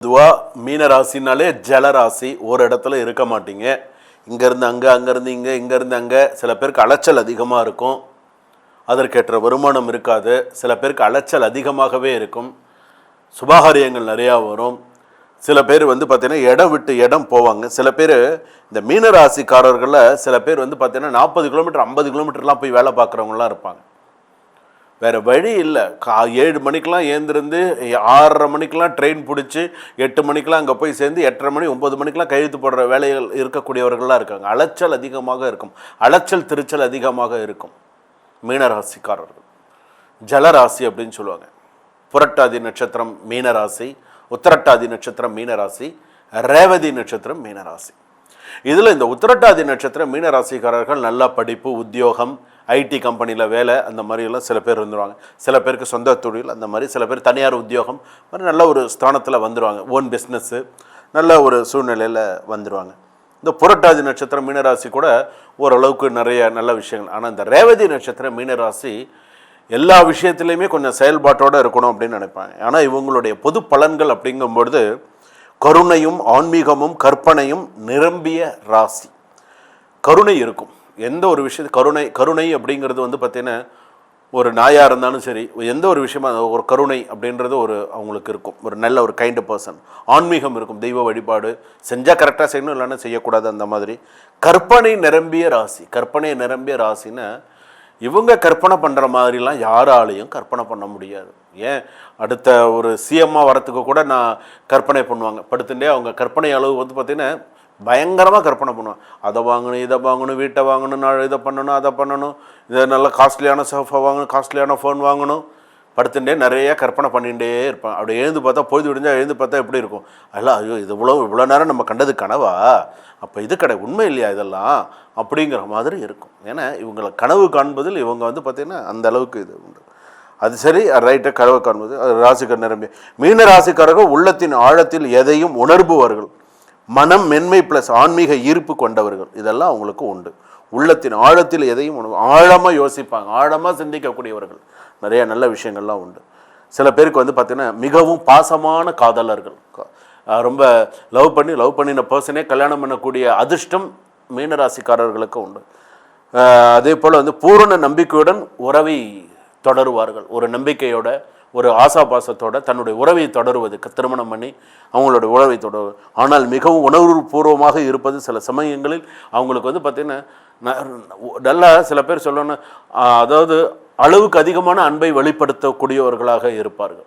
பொதுவாக மீன ராசினாலே ஜலராசி ஒரு இடத்துல இருக்க மாட்டீங்க. இங்கேருந்து அங்கே, அங்கேருந்து இங்கே, இங்கேருந்து அங்கே. சில பேருக்கு அலைச்சல் அதிகமாக இருக்கும், அதற்கேற்ற வருமானம் இருக்காது. சில பேருக்கு அலைச்சல் அதிகமாகவே இருக்கும், சுபகாரியங்கள் நிறையா வரும். சில பேர் பார்த்தீங்கன்னா இடம் விட்டு இடம் போவாங்க. சில பேர் இந்த மீனராசிக்காரர்களில் சில பேர் பார்த்தீங்கன்னா 40 கிலோமீட்டர் 50 கிலோமீட்டர்லாம் போய் வேலை பார்க்குறவங்களாம் இருப்பாங்க. வேறு வழி இல்லை. 7 மணிக்கெலாம் ஏந்திருந்து 6:30 மணிக்கெலாம் ட்ரெயின் பிடிச்சி 8 மணிக்கெலாம் அங்கே போய் சேர்ந்து 8:30 மணி 9 மணிக்கெலாம் கையெழுத்து போடுற வேலைகள் இருக்கக்கூடியவர்களாக இருக்காங்க. அலைச்சல் அதிகமாக இருக்கும், அலைச்சல் திருச்சல் அதிகமாக இருக்கும். மீனராசிக்காரர்கள் ஜலராசி அப்படின்னு சொல்லுவாங்க. புரட்டாதி நட்சத்திரம் மீனராசி, உத்திரட்டாதி நட்சத்திரம் மீனராசி, ரேவதி நட்சத்திரம் மீனராசி. இதில் இந்த உத்திரட்டாதி நட்சத்திரம் மீனராசிக்காரர்கள் நல்லா படிப்பு, உத்தியோகம், ஐடி கம்பெனியில் வேலை, அந்த மாதிரிலாம் சில பேர் வந்துடுவாங்க. சில பேருக்கு சொந்த தொழில், அந்த மாதிரி சில பேர் தனியார் உத்தியோகம் மாதிரி நல்ல ஒரு ஸ்தானத்தில் வந்துடுவாங்க. ஓன் பிஸ்னஸ்ஸு நல்ல ஒரு சூழ்நிலையில் வந்துடுவாங்க. இந்த புரட்டாதி நட்சத்திரம் மீனராசி கூட ஓரளவுக்கு நிறைய நல்ல விஷயங்கள். ஆனால் இந்த ரேவதி நட்சத்திரம் மீனராசி எல்லா விஷயத்துலையுமே கொஞ்சம் செயல்பாட்டோடு இருக்கணும் அப்படின்னு நினைப்பாங்க. ஆனால் இவங்களுடைய பொது பலன்கள் அப்படிங்கும்பொழுது கருணையும் ஆன்மீகமும் கற்பனையும் நிரம்பிய ராசி. கருணை இருக்கும், எந்த ஒரு விஷயத்து கருணை அப்படிங்கிறது பார்த்தீங்கன்னா ஒரு நாயாக இருந்தாலும் சரி, எந்த ஒரு விஷயமா ஒரு கருணை அப்படின்றது அவங்களுக்கு இருக்கும். ஒரு நல்ல ஒரு கைண்ட் பர்சன். ஆன்மீகம் இருக்கும், தெய்வ வழிபாடு செஞ்சால் கரெக்டாக செய்யணும், இல்லைன்னா செய்யக்கூடாது, அந்த மாதிரி. கற்பனை நிரம்பிய ராசி. கற்பனை நிரம்பிய ராசின்னு இவங்க கற்பனை பண்ணுற மாதிரிலாம் யாராலையும் கற்பனை பண்ண முடியாது. ஏன் அடுத்த ஒரு சிஎம்மாக வரத்துக்கு கூட நான் கற்பனை பண்ணுவாங்க. படுத்துட்டே அவங்க கற்பனை அளவு பார்த்திங்கன்னா பயங்கரமாக கற்பனை பண்ணுவாங்க. அதை வாங்கணும், இதை வாங்கணும், வீட்டை வாங்கணும், நான் இதை பண்ணணும், அதை பண்ணணும், இதை நல்ல காஸ்ட்லியான சோஃபா வாங்கணும், காஸ்ட்லியான ஃபோன் வாங்கணும். படுத்துட்டே நிறைய கற்பனை பண்ணிகிட்டே இருப்பான். அப்படி எழுந்து பார்த்தா, பொழுது விடிஞ்சால் எழுந்து பார்த்தா எப்படி இருக்கும்? அதெல்லாம் ஐயோ இது இவ்வளோ நேரம் நம்ம கண்டது கனவா, அப்போ இது உண்மை இல்லையா இதெல்லாம் அப்படிங்கிற மாதிரி இருக்கும். ஏன்னா இவங்களை கனவு காண்பதில் இவங்க பார்த்திங்கன்னா அந்த அளவுக்கு இது உண்டு. அது சரி, ரைட்டாக கனவு காண்பது அது ராசிக்கார நிரம்பி. மீன ராசிக்காரர்கள் உள்ளத்தின் ஆழத்தில் எதையும் உணர்பவர்கள், மனம் மென்மை ப்ளஸ் ஆன்மீக ஈர்ப்பு கொண்டவர்கள். இதெல்லாம் அவங்களுக்கு உண்டு. உள்ளத்தின் ஆழத்தில் எதையும் ஆழமாக யோசிப்பாங்க, ஆழமாக சிந்திக்கக்கூடியவர்கள். நிறைய நல்ல விஷயங்கள்லாம் உண்டு. சில பேருக்கு பார்த்திங்கன்னா மிகவும் பாசமான காதலர்கள், ரொம்ப லவ் பண்ணின பர்சனே கல்யாணம் பண்ணக்கூடிய அதிர்ஷ்டம் மீனராசிக்காரர்களுக்கு உண்டு. அதே போல் பூரண நம்பிக்கையுடன் உறவை தொடருவார்கள். ஒரு நம்பிக்கையோட, ஒரு ஆசாபாசத்தோட தன்னுடைய உறவை தொடருவது, திருமணம் பண்ணி அவங்களுடைய உறவை தொடருவது. ஆனால் மிகவும் உணர்வுபூர்வமாக இருப்பது சில சமயங்களில் அவங்களுக்கு பார்த்திங்கன்னா நல்லா சில பேர் சொல்லணும், அதாவது அளவுக்கு அதிகமான அன்பை வெளிப்படுத்தக்கூடியவர்களாக இருப்பார்கள்.